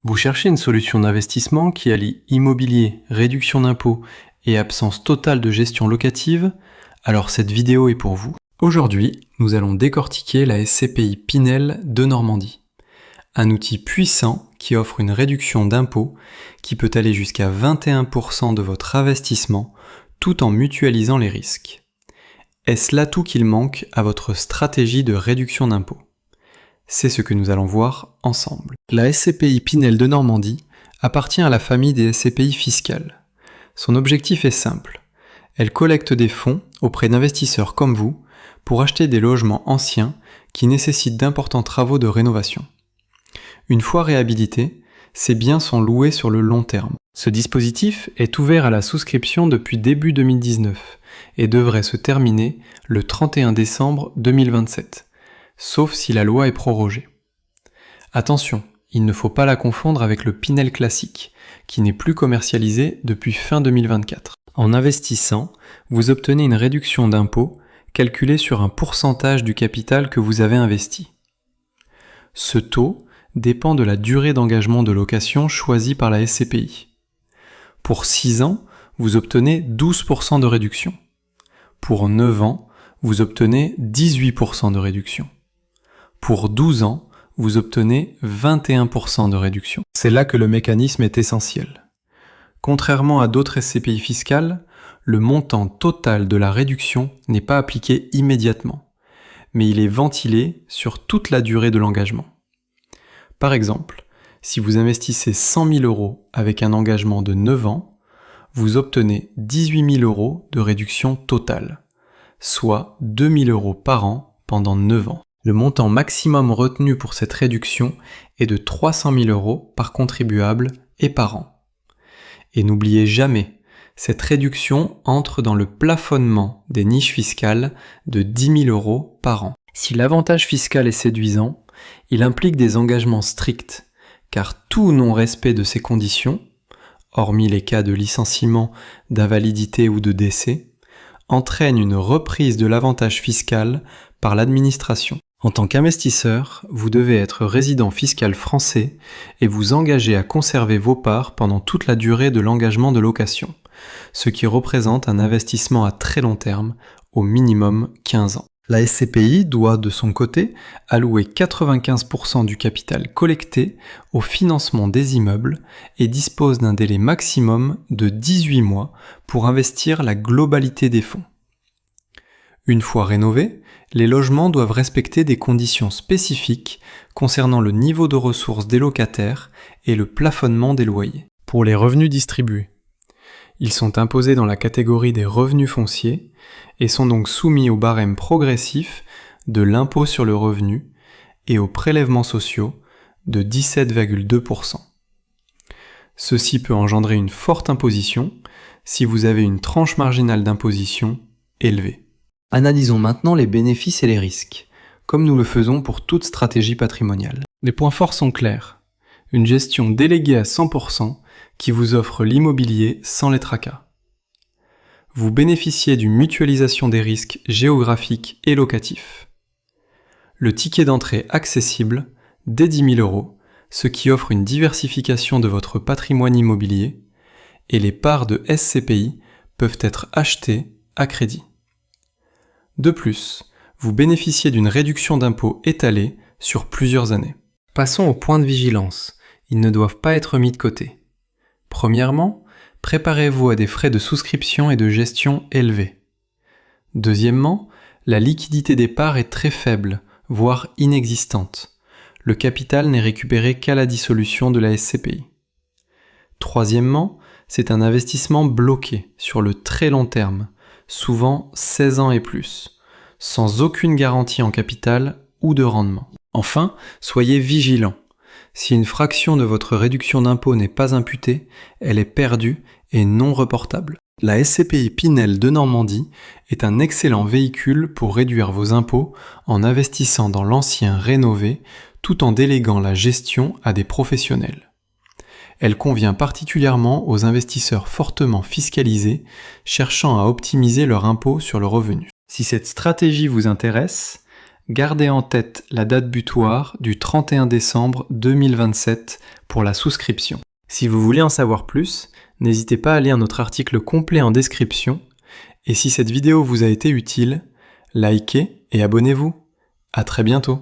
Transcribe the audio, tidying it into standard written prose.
Vous cherchez une solution d'investissement qui allie immobilier, réduction d'impôts et absence totale de gestion locative? Alors cette vidéo est pour vous. Aujourd'hui, nous allons décortiquer la SCPI Pinel de Normandie. Un outil puissant qui offre une réduction d'impôts qui peut aller jusqu'à 21% de votre investissement tout en mutualisant les risques. Est-ce l'atout qu'il manque à votre stratégie de réduction d'impôts? C'est ce que nous allons voir ensemble. La SCPI Pinel de Normandie appartient à la famille des SCPI fiscales. Son objectif est simple. Elle collecte des fonds auprès d'investisseurs comme vous pour acheter des logements anciens qui nécessitent d'importants travaux de rénovation. Une fois réhabilités, ces biens sont loués sur le long terme. Ce dispositif est ouvert à la souscription depuis début 2019 et devrait se terminer le 31 décembre 2027, sauf si la loi est prorogée. Attention, il ne faut pas la confondre avec le Pinel classique, qui n'est plus commercialisé depuis fin 2024. En investissant, vous obtenez une réduction d'impôt calculée sur un pourcentage du capital que vous avez investi. Ce taux dépend de la durée d'engagement de location choisie par la SCPI. Pour 6 ans, vous obtenez 12% de réduction. Pour 9 ans, vous obtenez 18% de réduction. Pour 12 ans, vous obtenez 21% de réduction. C'est là que le mécanisme est essentiel. Contrairement à d'autres SCPI fiscales, le montant total de la réduction n'est pas appliqué immédiatement, mais il est ventilé sur toute la durée de l'engagement. Par exemple, si vous investissez 100 000 € avec un engagement de 9 ans, vous obtenez 18 000 € de réduction totale, soit 2 000 € par an pendant 9 ans. Le montant maximum retenu pour cette réduction est de 300 000 € par contribuable et par an. Et n'oubliez jamais, cette réduction entre dans le plafonnement des niches fiscales de 10 000 € par an. Si l'avantage fiscal est séduisant, il implique des engagements stricts, car tout non-respect de ces conditions, hormis les cas de licenciement, d'invalidité ou de décès, entraîne une reprise de l'avantage fiscal par l'administration. En tant qu'investisseur, vous devez être résident fiscal français et vous engager à conserver vos parts pendant toute la durée de l'engagement de location, ce qui représente un investissement à très long terme, au minimum 15 ans. La SCPI doit, de son côté, allouer 95% du capital collecté au financement des immeubles et dispose d'un délai maximum de 18 mois pour investir la globalité des fonds. Une fois rénovés, les logements doivent respecter des conditions spécifiques concernant le niveau de ressources des locataires et le plafonnement des loyers. Pour les revenus distribués, ils sont imposés dans la catégorie des revenus fonciers et sont donc soumis au barème progressif de l'impôt sur le revenu et aux prélèvements sociaux de 17,2%. Ceci peut engendrer une forte imposition si vous avez une tranche marginale d'imposition élevée. Analysons maintenant les bénéfices et les risques, comme nous le faisons pour toute stratégie patrimoniale. Les points forts sont clairs. Une gestion déléguée à 100% qui vous offre l'immobilier sans les tracas. Vous bénéficiez d'une mutualisation des risques géographiques et locatifs. Le ticket d'entrée accessible dès 10 000 €, ce qui offre une diversification de votre patrimoine immobilier, et les parts de SCPI peuvent être achetées à crédit. De plus, vous bénéficiez d'une réduction d'impôt étalée sur plusieurs années. Passons aux points de vigilance. Ils ne doivent pas être mis de côté. Premièrement, préparez-vous à des frais de souscription et de gestion élevés. Deuxièmement, la liquidité des parts est très faible, voire inexistante. Le capital n'est récupéré qu'à la dissolution de la SCPI. Troisièmement, c'est un investissement bloqué sur le très long terme, souvent 16 ans et plus, sans aucune garantie en capital ou de rendement. Enfin, soyez vigilants. Si une fraction de votre réduction d'impôt n'est pas imputée, elle est perdue et non reportable. La SCPI Pinel de Normandie est un excellent véhicule pour réduire vos impôts en investissant dans l'ancien rénové tout en déléguant la gestion à des professionnels. Elle convient particulièrement aux investisseurs fortement fiscalisés cherchant à optimiser leur impôt sur le revenu. Si cette stratégie vous intéresse, Gardez en tête la date butoir du 31 décembre 2027 pour la souscription. Si vous voulez en savoir plus, n'hésitez pas à lire notre article complet en description. Et si cette vidéo vous a été utile, likez et abonnez-vous. À très bientôt.